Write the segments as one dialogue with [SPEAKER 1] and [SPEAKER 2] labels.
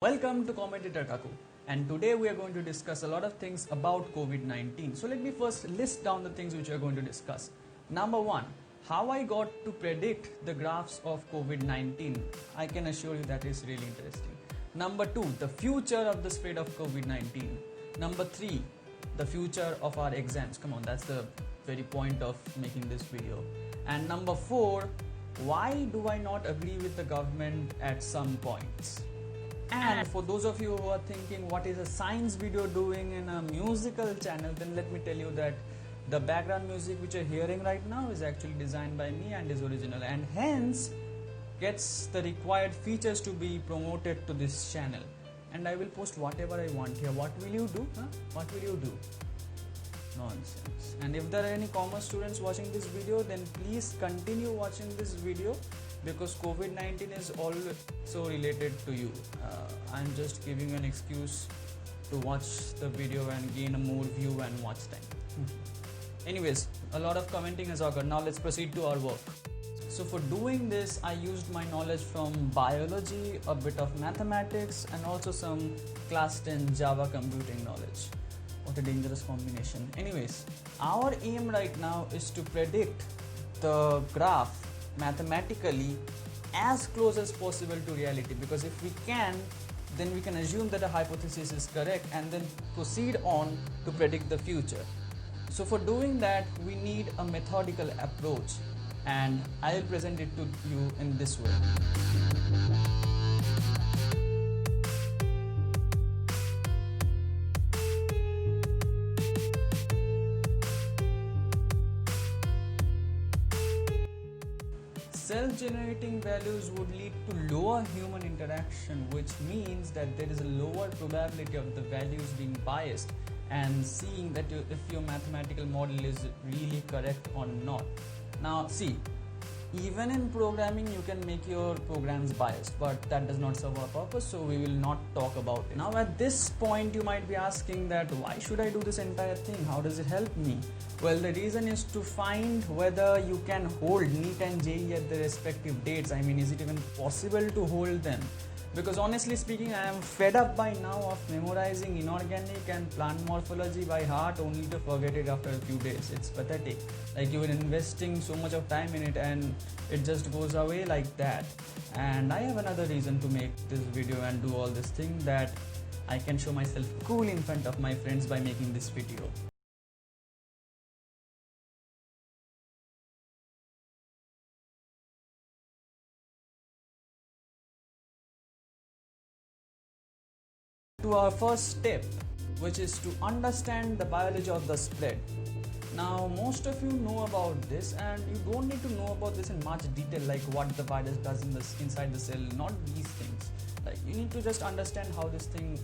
[SPEAKER 1] Welcome to Commentator Kaku, and today we are going to discuss a lot of things about COVID-19. So let me first list down the things which we are going to discuss. Number one, how I got to predict the graphs of COVID-19. I can assure you that is really interesting. Number two, the future of the spread of COVID-19. Number three, the future of our exams. Come on, that's the very point of making this video. And number four, why do I not agree with the government at some points? And for those of you who are thinking what is a science video doing in a musical channel, then let me tell you that the background music which you're hearing right now is actually designed by me and is original, and hence gets the required features to be promoted to this channel. And I will post whatever I want here. What will you do? What will you do? Nonsense. And if there are any commerce students watching this video, then please continue watching this video, because COVID-19 is also related to you. I'm just giving you an excuse to watch the video and gain a more view and watch time. Anyways, a lot of commenting has occurred. Now let's proceed to our work. So for doing this, I used my knowledge from biology, a bit of mathematics, and also some class 10 Java computing knowledge. What a dangerous combination. Anyways, our aim right now is to predict the graph mathematically as close as possible to reality, because if we can, then we can assume that a hypothesis is correct and then proceed on to predict the future. So for doing that, we need a methodical approach, and I will present it to you in this way. Self-generating values would lead to lower human interaction, which means that there is a lower probability of the values being biased and seeing that if your mathematical model is really correct or not. Now see, even in programming you can make your programs biased, but that does not serve our purpose, so we will not talk about it. Now at this point you might be asking that why should I do this entire thing? How does it help me? Well, the reason is to find whether you can hold NEET and JEE at their respective dates. I mean, is it even possible to hold them? Because honestly speaking, I am fed up by now of memorizing inorganic and plant morphology by heart only to forget it after a few days. It's pathetic. Like, you were investing so much of time in it and it just goes away like that. And I have another reason to make this video and do all this thing, that I can show myself cool in front of my friends by making this video. To our first step, which is to understand the biology of the spread. Now most of you know about this, and you don't need to know about this in much detail, like what the virus does inside the cell, not these things. Like, you need to just understand how this thing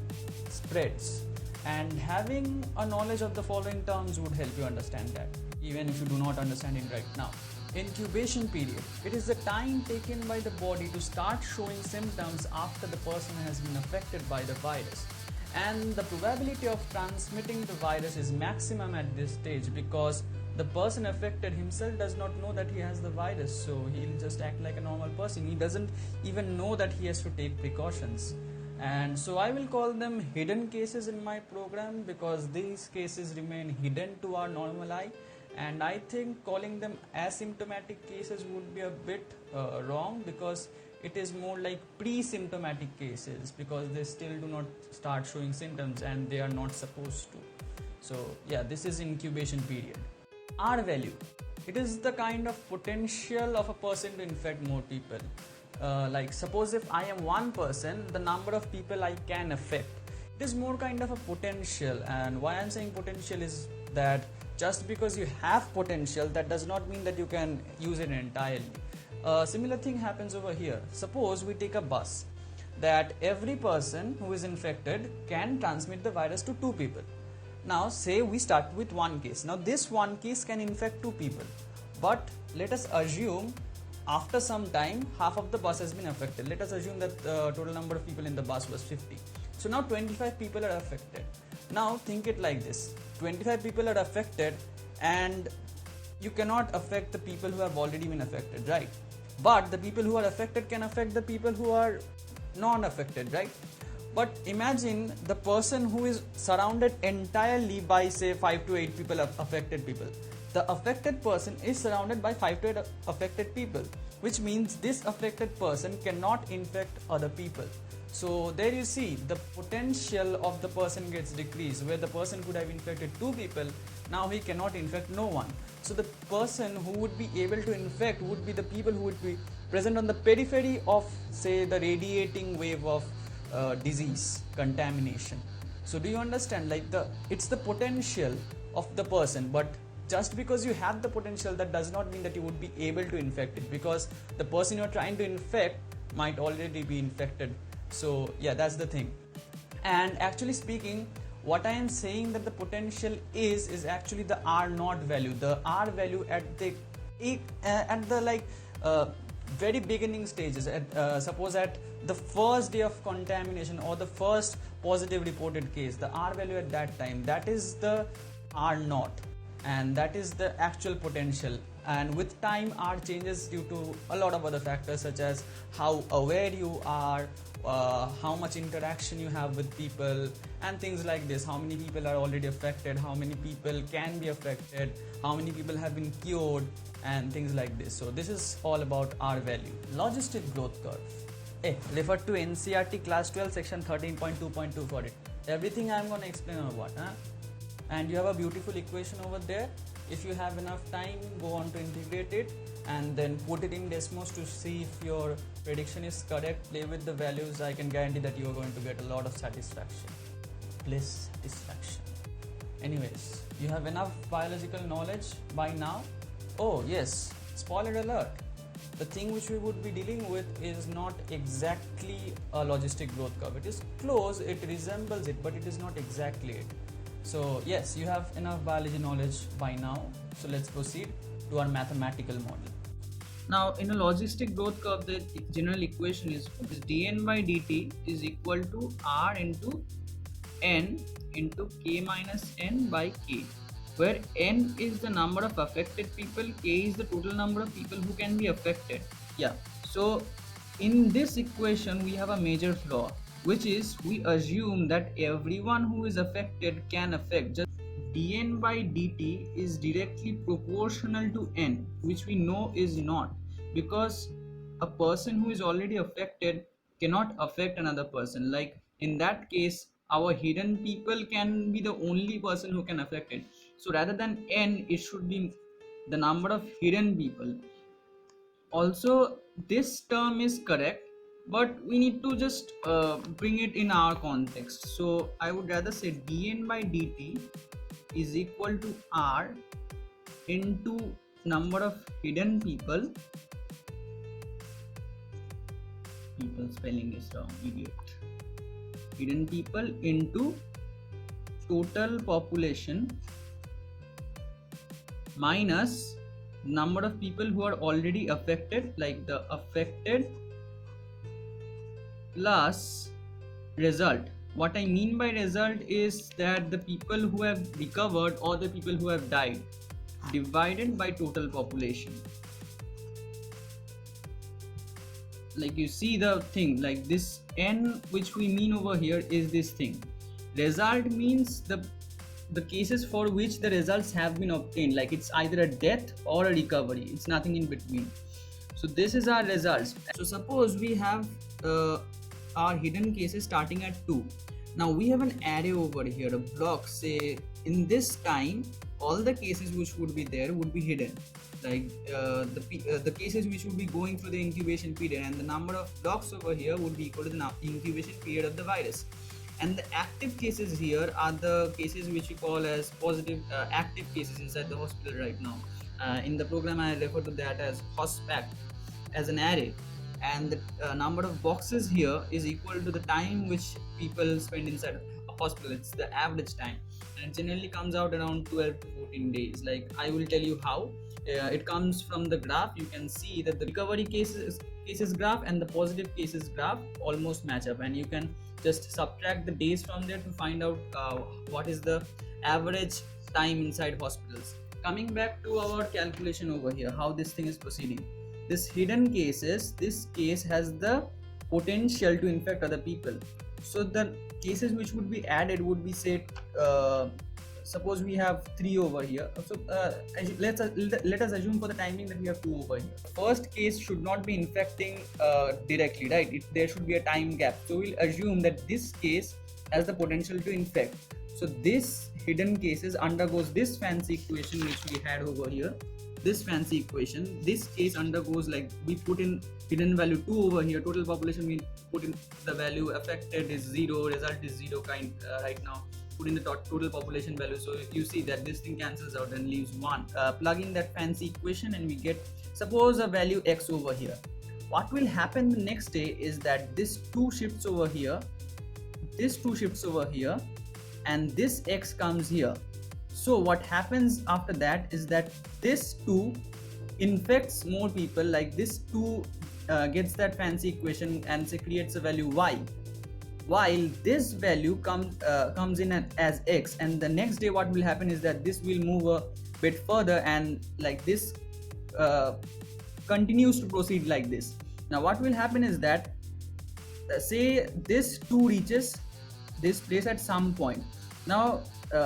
[SPEAKER 1] spreads, and having a knowledge of the following terms would help you understand that, even if you do not understand it right now. Incubation period. It is the time taken by the body to start showing symptoms after the person has been affected by the virus. And the probability of transmitting the virus is maximum at this stage, because the person affected himself does not know that he has the virus, so he'll just act like a normal person. He doesn't even know that he has to take precautions. And so I will call them hidden cases in my program, because these cases remain hidden to our normal eye. And I think calling them asymptomatic cases would be a bit wrong, because it is more like pre-symptomatic cases, because they still do not start showing symptoms and they are not supposed to. So yeah, this is incubation period. R value. It is the kind of potential of a person to infect more people. Like, suppose if I am one person, the number of people I can affect. It is more kind of a potential, and why I am saying potential is that just because you have potential, that does not mean that you can use it entirely. Similar thing happens over here. Suppose we take a bus, that every person who is infected can transmit the virus to 2 people. Now say we start with one case. Now this one case can infect 2 people, but let us assume after some time half of the bus has been affected. Let us assume that the total number of people in the bus was 50. So now 25 people are affected. Now think it like this: 25 people are affected, and you cannot affect the people who have already been affected, right? But the people who are affected can affect the people who are non-affected, right? But imagine the person who is surrounded entirely by say 5 to 8 people, affected people. The affected person is surrounded by 5 to 8 affected people, which means this affected person cannot infect other people. So there you see the potential of the person gets decreased, where the person could have infected 2 people, now he cannot infect no one. So the person who would be able to infect would be the people who would be present on the periphery of say the radiating wave of disease contamination. So do you understand, like it's the potential of the person, but just because you have the potential, that does not mean that you would be able to infect it, because the person you're trying to infect might already be infected. So yeah, that's the thing. And actually speaking, what I am saying that the potential is actually the R naught value, the R value at the very beginning stages, suppose at the first day of contamination or the first positive reported case, the R value at that time, that is the R naught, and that is the actual potential. And with time, R changes due to a lot of other factors, such as how aware you are, how much interaction you have with people, and things like this. How many people are already affected, how many people can be affected, how many people have been cured, and things like this. So this is all about R value. Logistic growth curve. Refer to NCERT class 12 section 13.2.2 for it. Everything I'm going to explain on what. And you have a beautiful equation over there. If you have enough time, go on to integrate it and then put it in Desmos to see if your prediction is correct. Play with the values. I can guarantee that you are going to get a lot of satisfaction. Bliss, satisfaction. Anyways, you have enough biological knowledge by now. Oh yes, spoiler alert. The thing which we would be dealing with is not exactly a logistic growth curve. It is close, it resembles it, but it is not exactly it. So yes, you have enough biology knowledge by now. So let's proceed to our mathematical model. Now in a logistic growth curve, the general equation is dn by dt is equal to r into n into k minus n by k, where n is the number of affected people, k is the total number of people who can be affected. Yeah, so in this equation we have a major flaw, which is we assume that everyone who is affected can affect. Just dn by dt is directly proportional to n, which we know is not, because a person who is already affected cannot affect another person. Like in that case, our hidden people can be the only person who can affect it. So rather than n, it should be the number of hidden people. Also, this term is correct, but we need to just bring it in our context. So I would rather say dn by dt is equal to r into number of hidden people. Spelling is wrong, idiot. Hidden people into total population minus number of people who are already affected, like the affected plus result. What I mean by result is that the people who have recovered or the people who have died divided by total population. Like you see the thing, like this n which we mean over here is this thing. Result means the cases for which the results have been obtained, like it's either a death or a recovery, it's nothing in between. So this is our results. So suppose we have our hidden cases starting at 2. Now we have an array over here, a block. Say in this time all the cases which would be there would be hidden, like the cases which would be going through the incubation period, and the number of blocks over here would be equal to the incubation period of the virus. And the active cases here are the cases which we call as positive active cases inside the hospital right now. In the program I refer to that as HOSPAC as an array, and the number of boxes here is equal to the time which people spend inside a hospital. It's the average time, and it generally comes out around 12 to 14 days. Like I will tell you how. It comes from the graph. You can see that the recovery cases graph and the positive cases graph almost match up, and you can just subtract the days from there to find out what is the average time inside hospitals. Coming back to our calculation over here, how this thing is proceeding. This hidden cases, this case has the potential to infect other people.
[SPEAKER 2] So the cases which would be added would be, say, suppose we have 3 over here. So let us assume for the timing that we have 2 over here. First case should not be infecting directly, right? There should be a time gap. So we'll assume that this case has the potential to infect. So this hidden cases undergoes this fancy equation which we had over here. This fancy equation, this case undergoes, like, we put in hidden value 2 over here, total population, we put in the value affected is 0, result is 0 right now. Put in the total population value, so you see that this thing cancels out and leaves 1. Plug in that fancy equation and we get, suppose, a value x over here. What will happen the next day is that this 2 shifts over here, this 2 shifts over here, and this x comes here. So what happens after that is that this 2 infects more people, like this 2 gets that fancy equation and say creates a value y, while this value comes in as x, and the next day what will happen is that this will move a bit further, and like this continues to proceed like this. Now what will happen is that say this 2 reaches this place at some point. Now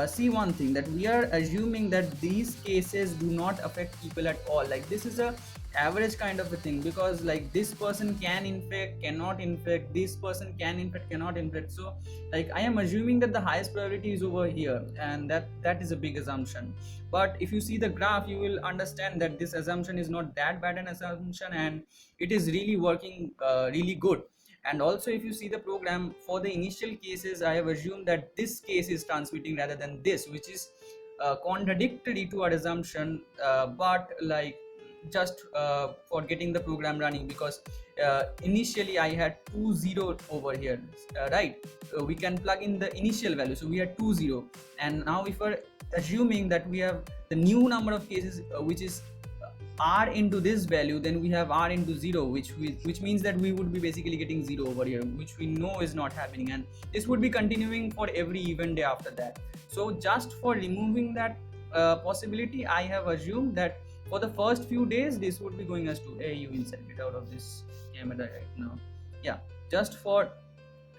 [SPEAKER 2] see one thing, that we are assuming that these cases do not affect people at all. Like, this is a average kind of a thing, because like this person can infect, cannot infect, this person can infect, cannot infect. So like I am assuming that the highest priority is over here, and that is a big assumption. But if you see the graph, you will understand that this assumption is not that bad an assumption, and it is really working really good. And also, if you see the program, for the initial cases, I have assumed that this case is transmitting rather than this, which is contradictory to our assumption, but like just for getting the program running, because initially I had 2 0 over here, right? We can plug in the initial value, so we had 2 0, and now if we're assuming that we have the new number of cases which is r into this value, then we have r into 0, which means that we would be basically getting 0 over here, which we know is not happening, and this would be continuing for every event day after that. So just for removing that possibility, I have assumed that for the first few days this would be going as 2. Hey, you inside, get out of this camera right now. Yeah, just for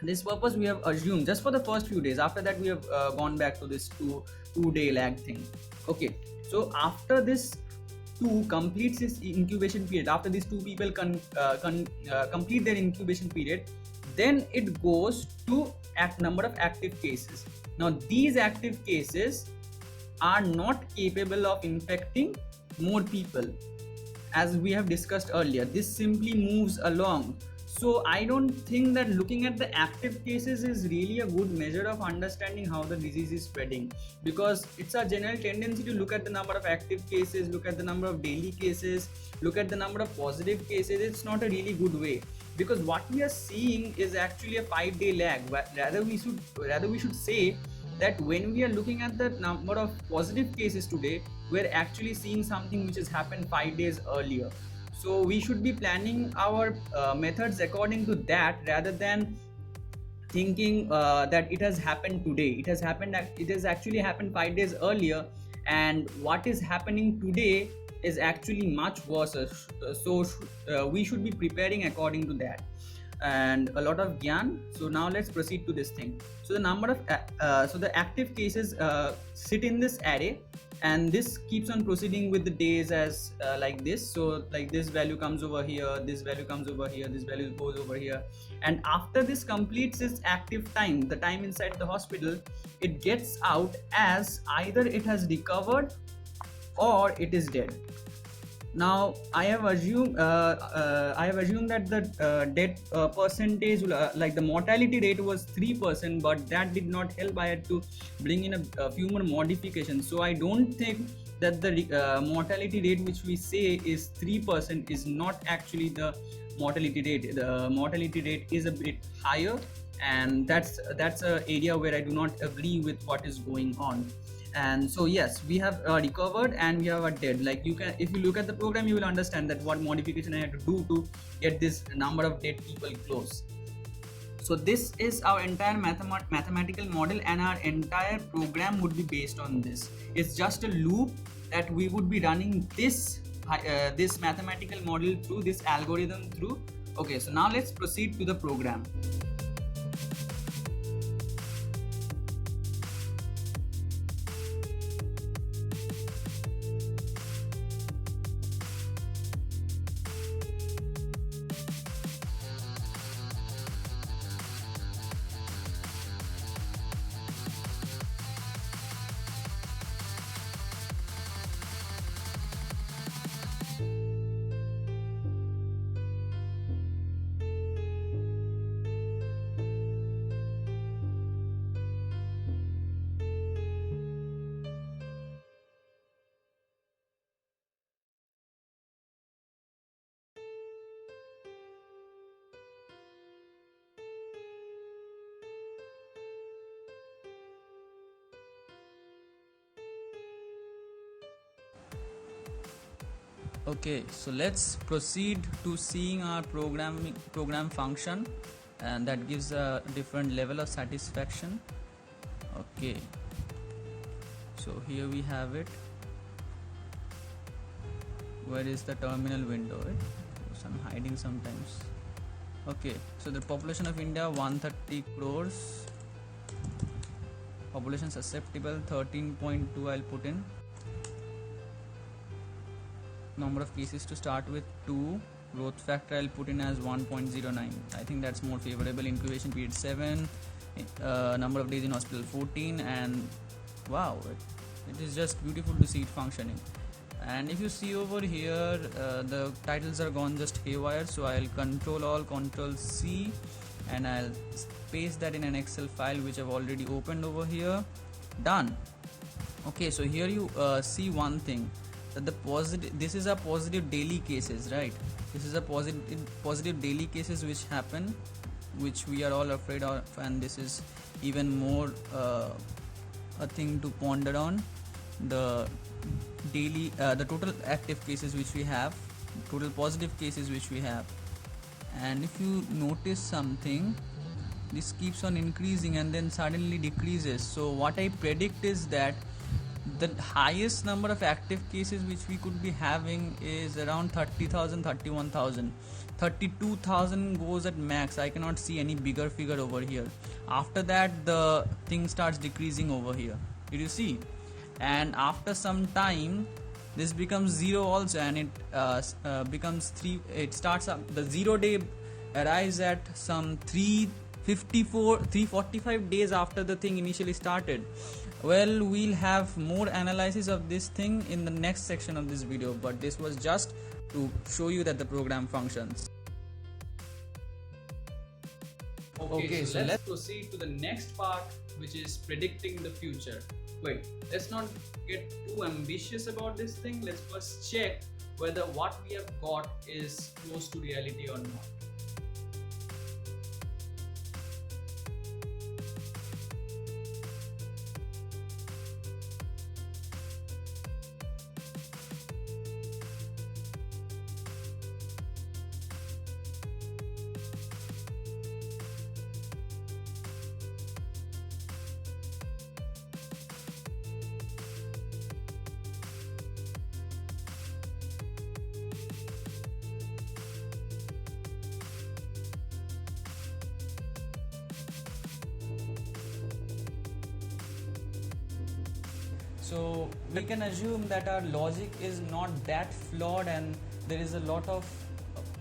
[SPEAKER 2] this purpose we have assumed just for the first few days. After that we have gone back to this 2-day lag thing. Okay, so after this 2 completes this incubation period, after these 2 people complete their incubation period, then it goes to number of active cases. Now these active cases are not capable of infecting more people, as we have discussed earlier. This simply moves along. So I don't think that looking at the active cases is really a good measure of understanding how the disease is spreading, because it's a general tendency to look at the number of active cases, look at the number of daily cases, look at the number of positive cases. It's not a really good way, because what we are seeing is actually a 5-day lag. Rather we should say that when we are looking at the number of positive cases today, we're actually seeing something which has happened 5 days earlier. So we should be planning our methods according to that, rather than thinking that it has happened today. It has actually happened 5 days earlier, and what is happening today is actually much worse. So we should be preparing according to that. And a lot of gyan. So now let's proceed to this thing. So the number of so the active cases sit in this array, and this keeps on proceeding with the days as like this. So like this value comes over here, this value comes over here, this value goes over here, and after this completes its active time, the time inside the hospital, it gets out as either it has recovered or it is dead. Now I have assumed that the death percentage, like the mortality rate was 3%, but that did not help. I had to bring in a few more modifications. So I don't think that the mortality rate which we say is 3% is not actually the mortality rate. The mortality rate is a bit higher, and that's an area where I do not agree with what is going on. And so yes, we have recovered and we have a dead. Like you can, if you look at the program, you will understand that what modification I had to do to get this number of dead people close. So this is our entire mathematical model, and our entire program would be based on this. It's just a loop that we would be running this mathematical model through, this algorithm through. Okay, so now let's proceed to the program.
[SPEAKER 1] Okay, so let's proceed to seeing our program function, and that gives a different level of satisfaction. Okay, so here we have it. Where is the terminal window? So I'm hiding sometimes. Okay, so the population of India 130 crores. Population susceptible 13.2. I'll put in. Number of cases to start with 2. Growth factor I'll put in as 1.09. I think that's more favorable. Incubation period 7. Number of days in hospital 14. And wow, it is just beautiful to see it functioning. And if you see over here, the titles are gone just haywire, so I'll control all, control C, and I'll paste that in an Excel file which I've already opened over here. Done. Okay, so here you see one thing, that this is a positive daily cases, right? This is a positive daily cases which happen, which we are all afraid of, and this is even more a thing to ponder on. The daily the total active cases which we have, total positive cases which we have, and if you notice something, this keeps on increasing and then suddenly decreases. So what I predict is that the highest number of active cases which we could be having is around 30,000, 31,000. 32,000 goes at max. I cannot see any bigger figure over here. After that the thing starts decreasing over here. Did you see? And after some time this becomes 0 also, and it becomes 3. It starts up, the 0 day arrives at some 345 days after the thing initially started. Well, we'll have more analysis of this thing in the next section of this video, but this was just to show you that the program functions. Okay, so let's proceed to the next part, which is predicting the future. Wait, let's not get too ambitious about this thing. Let's first check whether what we have got is close to reality or not. So we can assume that our logic is not that flawed and there is a lot of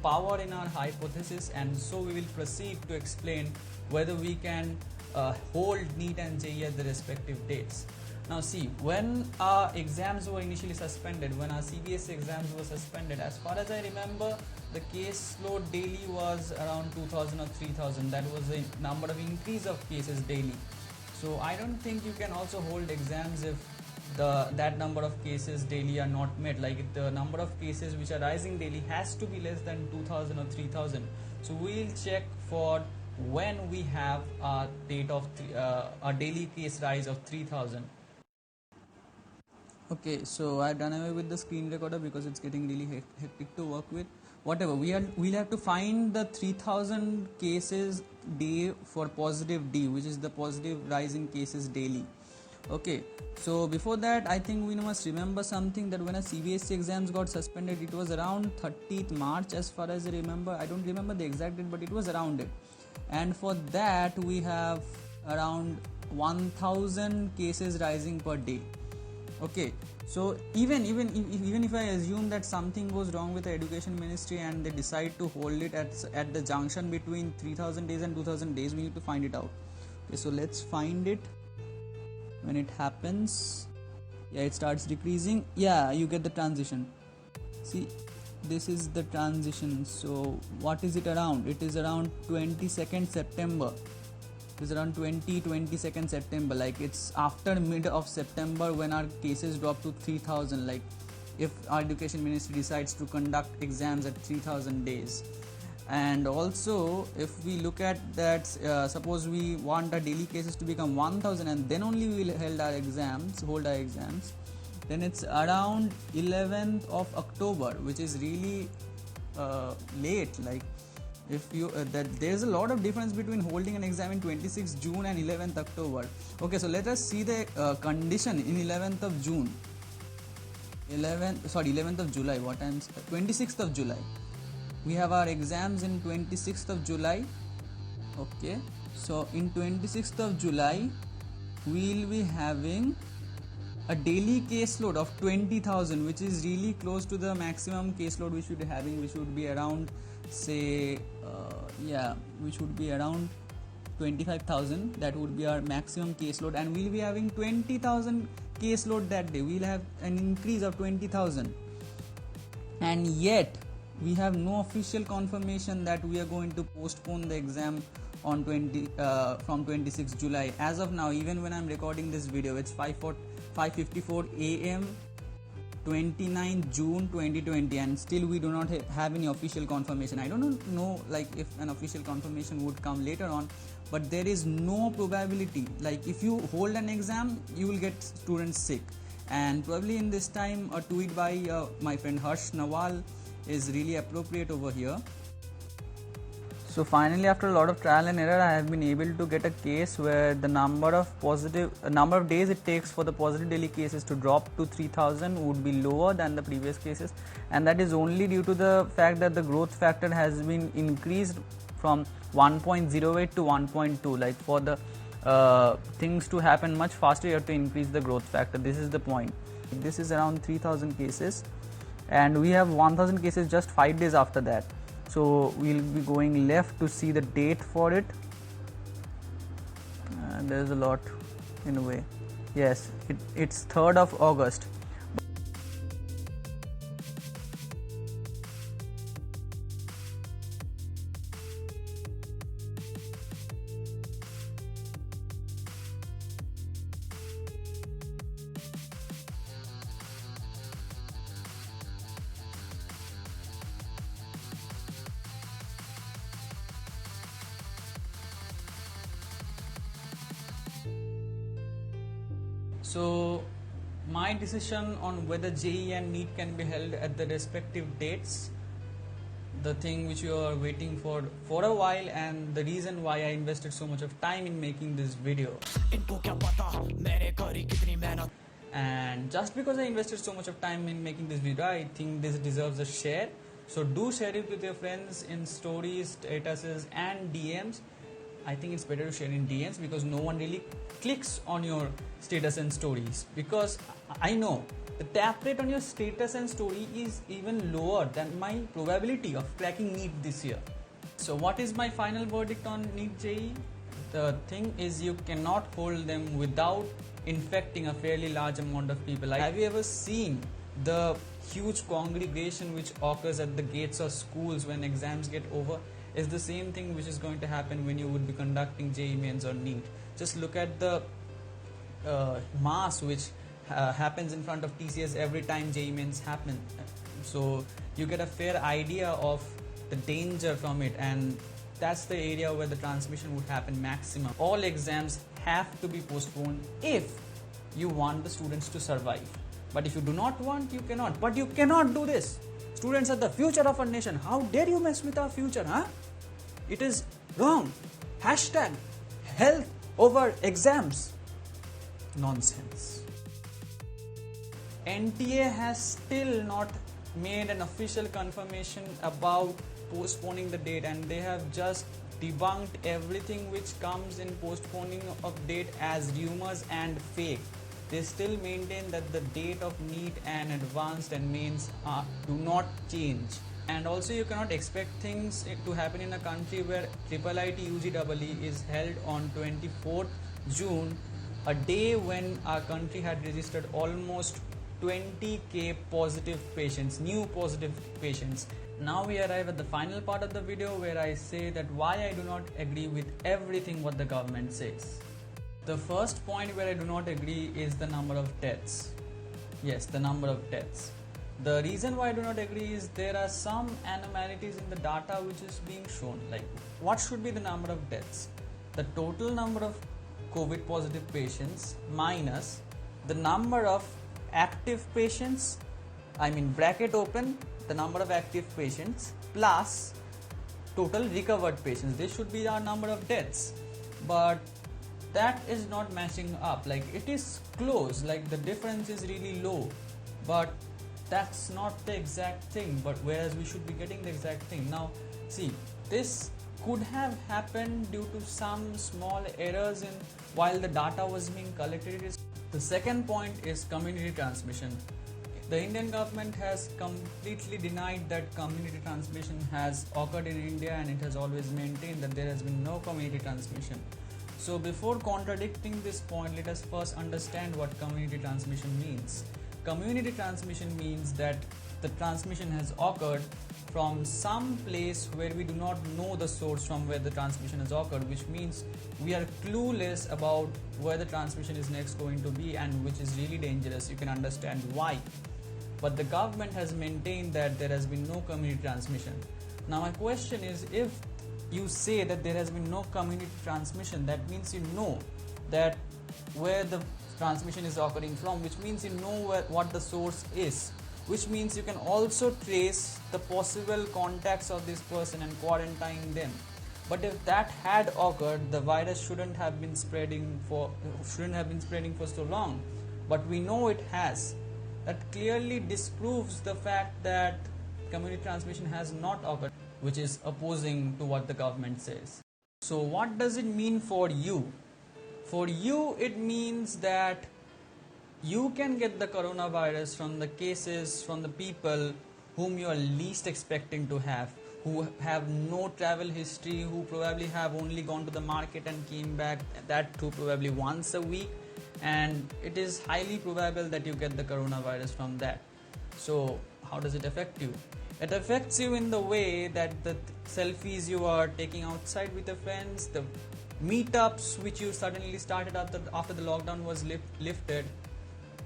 [SPEAKER 1] power in our hypothesis, and so we will proceed to explain whether we can hold NEET and JEE at the respective dates. Now see, when our exams were initially suspended, when our CBSE exams were suspended, as far as I remember, the caseload daily was around 2,000 or 3,000. That was the number of increase of cases daily. So I don't think you can also hold exams if that number of cases daily are not met. Like if the number of cases which are rising daily has to be less than 2,000 or 3,000. So we'll check for when we have a date of a daily case rise of 3,000. Okay, so I've done away with the screen recorder because it's getting really hectic to work with. Whatever, we'll have to find the 3,000 cases day for positive D, which is the positive rise in cases daily. Okay, so before that, I think we must remember something, that when a CBSE exams got suspended, it was around 30th March as far as I remember. I don't remember the exact date, but it was around it. And for that we have around 1,000 cases rising per day. Okay, so even if I assume that something goes wrong with the education ministry and they decide to hold it at the junction between 3,000 days and 2,000 days, we need to find it out. Okay, so let's find it. When it happens, yeah, it starts decreasing. Yeah, you get the transition. See, this is the transition. So what is it around? It is around 22nd September. It is around 22nd September. Like it's after mid of September when our cases drop to 3,000. Like if our education ministry decides to conduct exams at 3,000 days. And also if we look at that, suppose we want our daily cases to become 1,000 and then only we will hold our exams, then it's around 11th of October, which is really late. Like if you that there's a lot of difference between holding an exam in 26th June and 11th October. Okay, so let us see the condition in 11th of June. 11th of July. 26th of July. We have our exams in 26th of July. Okay, so in 26th of July we'll be having a daily caseload of 20,000, which is really close to the maximum caseload we should be having, which would be around which would be around 25,000. That would be our maximum caseload, and we'll be having 20,000 caseload that day. We'll have an increase of 20,000, and yet we have no official confirmation that we are going to postpone the exam on from 26 July. As of now, even when I'm recording this video, it's 5:54 a.m. 29 June 2020, and still we do not have any official confirmation. I don't know like if an official confirmation would come later on, but there is no probability. Like if you hold an exam, you will get students sick, and probably in this time a tweet by my friend Harsh Nawal is really appropriate over here. So finally, after a lot of trial and error, I have been able to get a case where the number of days it takes for the positive daily cases to drop to 3,000 would be lower than the previous cases, and that is only due to the fact that the growth factor has been increased from 1.08 to 1.2. Like for the things to happen much faster, you have to increase the growth factor. This is the point. This is around 3,000 cases, and we have 1,000 cases just 5 days after that. So we'll be going left to see the date for it, and there's a lot in a way. Yes, it's 3rd of August. So my decision on whether JEE and NEET can be held at the respective dates, the thing which you are waiting for a while, and the reason why I invested so much of time in making this video. And just because I invested so much of time in making this video, I think this deserves a share. So do share it with your friends in stories, statuses and DMs. I think it's better to share in DMs because no one really clicks on your status and stories, because I know the tap rate on your status and story is even lower than my probability of cracking NEET this year. So what is my final verdict on NEET JEE? The thing is, you cannot hold them without infecting a fairly large amount of people. Like, have you ever seen the huge congregation which occurs at the gates of schools when exams get over? Is the same thing which is going to happen when you would be conducting JEE Mains or NEET. Just look at the mass which happens in front of TCS every time JEE Mains happen. So you get a fair idea of the danger from it, and that's the area where the transmission would happen maximum. All exams have to be postponed if you want the students to survive. But if you do not want, you cannot. But you cannot do this. Students are the future of our nation. How dare you mess with our future, huh? It is wrong. Hashtag health over exams. Nonsense. NTA has still not made an official confirmation about postponing the date, and they have just debunked everything which comes in postponing of date as rumors and fake. They still maintain that the date of NEET and advanced and mains do not change. And also, you cannot expect things to happen in a country where IIIT UGEE is held on 24th June, a day when our country had registered almost 20k positive patients, new positive patients. Now we arrive at the final part of the video where I say that why I do not agree with everything what the government says. The first point where I do not agree is the number of deaths. Yes, the number of deaths. The reason why I do not agree is there are some anomalies in the data which is being shown. Like, what should be the number of deaths? The total number of COVID positive patients minus the number of active patients, I mean bracket open, the number of active patients plus total recovered patients. This should be our number of deaths, but that is not matching up. Like, it is close, like the difference is really low, but that's not the exact thing. But whereas we should be getting the exact thing. Now see, this could have happened due to some small errors in while the data was being collected. The second point is community transmission. The Indian government has completely denied that community transmission has occurred in India, and it has always maintained that there has been no community transmission. So before contradicting this point, let us first understand what community transmission means. Community transmission means that the transmission has occurred from some place where we do not know the source from where the transmission has occurred, which means we are clueless about where the transmission is next going to be, and which is really dangerous. You can understand why. But the government has maintained that there has been no community transmission. Now my question is, if you say that there has been no community transmission, that means you know that where the transmission is occurring from, which means you know what the source is, which means you can also trace the possible contacts of this person and quarantine them. But if that had occurred, the virus shouldn't have been spreading for so long. But we know it has. That clearly disproves the fact that community transmission has not occurred, which is opposing to what the government says. So what does it mean for you? For you, it means that you can get the coronavirus from the cases, from the people whom you are least expecting to have, who have no travel history, who probably have only gone to the market and came back, that too probably once a week, and it is highly probable that you get the coronavirus from that. So how does it affect you? It affects you in the way that the selfies you are taking outside with your friends, the meetups which you suddenly started after the lockdown was lifted,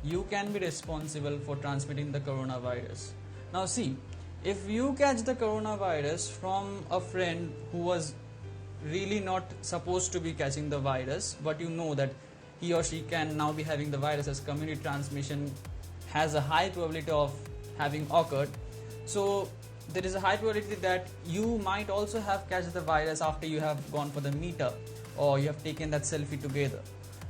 [SPEAKER 1] you can be responsible for transmitting the coronavirus. Now see, if you catch the coronavirus from a friend who was really not supposed to be catching the virus, but you know that he or she can now be having the virus, as community transmission has a high probability of having occurred. So there is a high probability that you might also have catched the virus after you have gone for the meetup or you have taken that selfie together.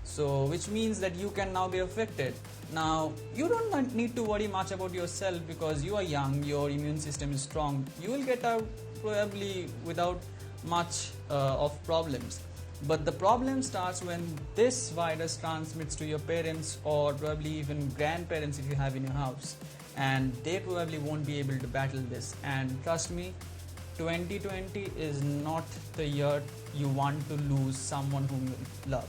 [SPEAKER 1] So which means that you can now be affected. Now you don't need to worry much about yourself because you are young, your immune system is strong. You will get out probably without much of problems. But the problem starts when this virus transmits to your parents or probably even grandparents if you have in your house, and they probably won't be able to battle this. And trust me, 2020 is not the year you want to lose someone whom you love.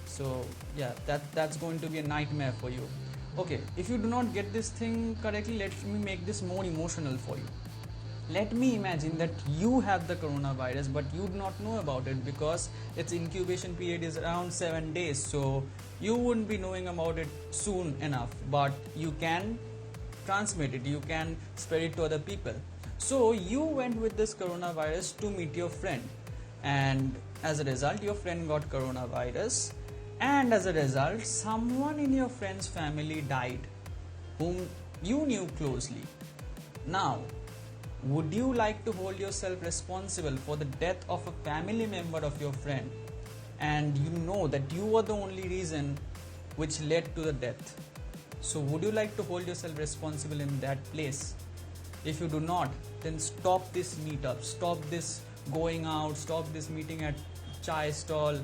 [SPEAKER 1] So yeah, that's going to be a nightmare for you. Okay, if you do not get this thing correctly, let me make this more emotional for you. Let me imagine that you have the coronavirus but you do not know about it because its incubation period is around 7 days, so you wouldn't be knowing about it soon enough, but you can transmit it, you can spread it to other people. So you went with this coronavirus to meet your friend, and as a result your friend got coronavirus, and as a result someone in your friend's family died whom you knew closely. Now, would you like to hold yourself responsible for the death of a family member of your friend, and you know that you were the only reason which led to the death? So would you like to hold yourself responsible in that place? If you do not, then stop this meetup, stop this going out, stop this meeting at chai stall.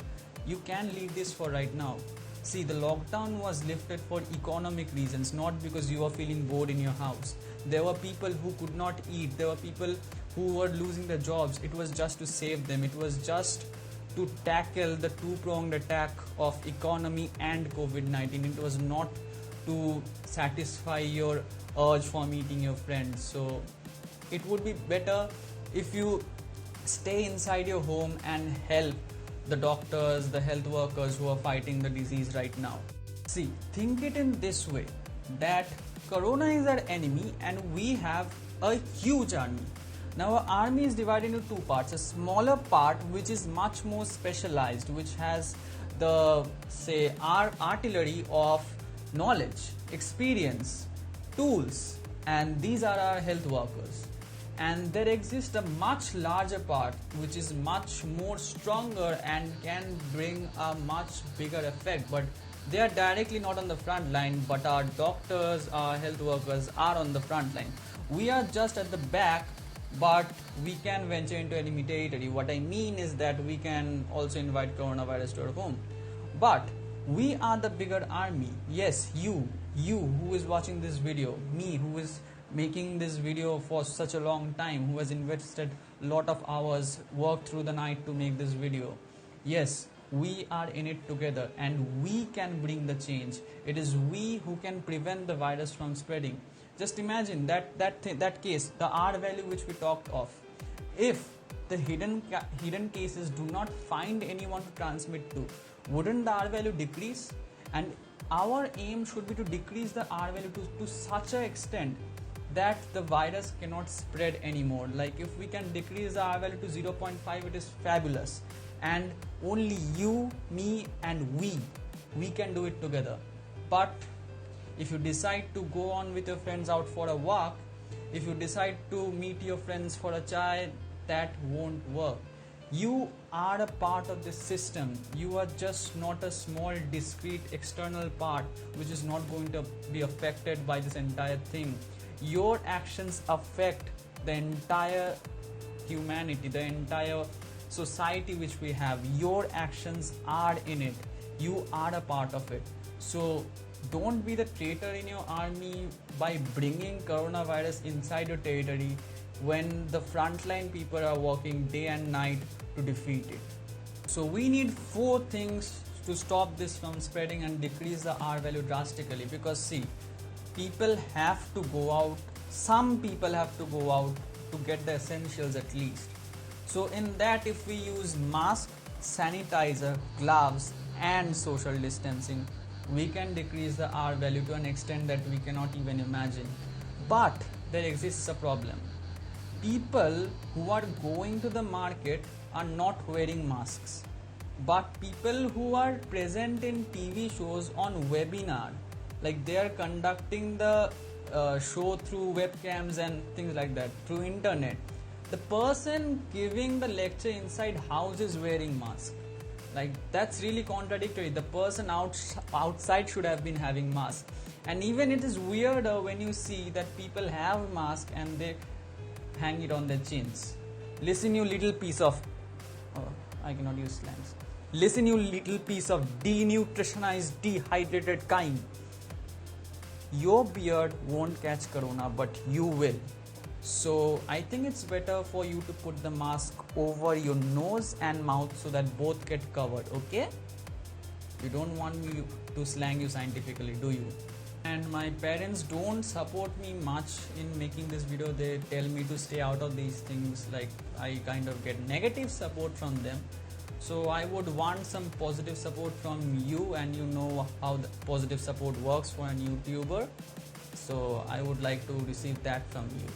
[SPEAKER 1] You can leave this for right now. See, the lockdown was lifted for economic reasons, not because you were feeling bored in your house. There were people who could not eat, there were people who were losing their jobs. It was just to save them, it was just to tackle the two-pronged attack of economy and COVID-19. It was not to satisfy your urge for meeting your friends. So it would be better if you stay inside your home and help the doctors, the health workers who are fighting the disease right now. See, think it in this way, that Corona is our enemy and we have a huge army. Now our army is divided into two parts. A smaller part which is much more specialized, which has the, say, our artillery of knowledge, experience, tools, and these are our health workers. And there exists a much larger part which is much more stronger and can bring a much bigger effect, but they are directly not on the front line, but our doctors, our health workers are on the front line. We are just at the back, but we can venture into enemy territory. What I mean is that we can also invite coronavirus to our home, but we are the bigger army. Yes, you who is watching this video, me who is making this video for such a long time, who has invested a lot of hours, worked through the night to make this video. Yes, we are in it together and we can bring the change. It is we who can prevent the virus from spreading. Just imagine that case, the R value which we talked of. If the hidden cases do not find anyone to transmit to, wouldn't the R value decrease? And our aim should be to decrease the R value to such an extent that the virus cannot spread anymore. Like if we can decrease the R value to 0.5, it is fabulous. And only you, me and we can do it together. But if you decide to go on with your friends out for a walk, if you decide to meet your friends for a chai, that won't work. You are a part of this system. You are just not a small discrete external part which is not going to be affected by this entire thing. Your actions affect the entire humanity, the entire society which we have. Your actions are in it. You are a part of it. So don't be the traitor in your army by bringing coronavirus inside your territory when the frontline people are working day and night to defeat it. So we need 4 things to stop this from spreading and decrease the R value drastically, because see, people have to go out, some people have to go out to get the essentials at least. So in that, if we use mask, sanitizer, gloves and social distancing, we can decrease the R value to an extent that we cannot even imagine. But there exists a problem. People who are going to the market are not wearing masks, but people who are present in TV shows on webinar, like they are conducting the show through webcams and things like that, through internet, the person giving the lecture inside house is wearing mask. Like that's really contradictory. The person outside should have been having mask. And even it is weirder when you see that people have mask and they hang it on their chins. Listen, you little piece of I cannot use slangs. Listen, you little piece of denutritionized, dehydrated kind. Your beard won't catch corona, but you will. So I think it's better for you to put the mask over your nose and mouth so that both get covered, okay? You don't want me to slang you scientifically, do you? And my parents don't support me much in making this video. They tell me to stay out of these things. Like I kind of get negative support from them. So I would want some positive support from you, and you know how the positive support works for an YouTuber. So I would like to receive that from you,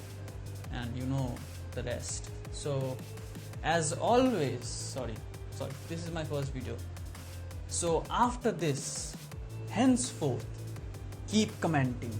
[SPEAKER 1] and you know the rest. So as always, sorry, this is my first video. So after this, henceforth, keep commenting.